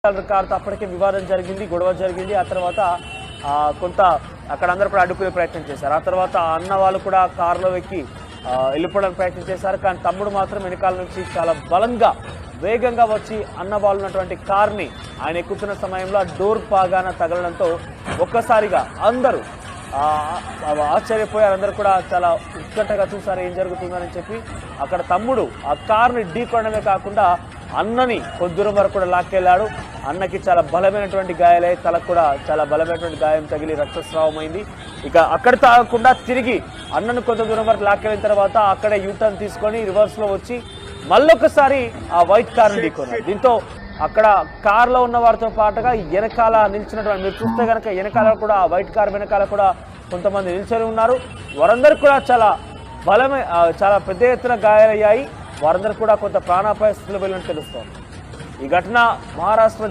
కారుతో అప్పటికే వివాదం జరిగింది, గొడవ జరిగింది. ఆ తర్వాత కొంత అక్కడ అందరూ కూడా అడ్డుకునే ప్రయత్నం చేశారు. ఆ తర్వాత అన్న వాళ్ళు కూడా కారులో ఎక్కి వెళ్ళిపోవడానికి ప్రయత్నం చేశారు. కానీ తమ్ముడు మాత్రం వెనకాల నుంచి చాలా బలంగా వేగంగా వచ్చి అన్న వాళ్ళు ఉన్నటువంటి కార్ని ఆయన ఎక్కుతున్న సమయంలో డోర్ పాగాన తగలడంతో ఒక్కసారిగా అందరూ ఆశ్చర్యపోయారు. అందరూ కూడా చాలా ఉత్కంఠగా చూసారు ఏం జరుగుతుందని చెప్పి. అక్కడ తమ్ముడు ఆ కార్ని ఢీకొనడమే కాకుండా అన్నని కొద్దిదూరం వరకు కూడా లాక్కెళ్ళాడు. అన్నకి చాలా బలమైనటువంటి గాయాలై తలకు కూడా చాలా బలమైనటువంటి గాయం తగిలి రక్తస్రావమైంది. ఇక అక్కడ తాగకుండా తిరిగి అన్నను కొంత దూరం వరకు లాక్కెళ్ళిన తర్వాత అక్కడే యూటర్న్ తీసుకొని రివర్స్లో వచ్చి మళ్ళొకసారి ఆ వైట్ కార్ని ఢీకొన్నాడు. దీంతో అక్కడ కార్లో ఉన్న వారితో పాటుగా వెనకాల నిల్చున్నటువంటి మీరు చూస్తే కనుక వెనకాల కూడా ఆ వైట్ కార్ వెనకాల కూడా కొంతమంది నిల్చొని ఉన్నారు. వారందరూ కూడా చాలా పెద్ద ఎత్తున గాయాలయ్యాయి. వారందరూ కూడా కొంత ప్రాణాపాయ స్థితిలో వెళ్ళినట్టు తెలుస్తోంది. ఈ ఘటన మహారాష్ట్ర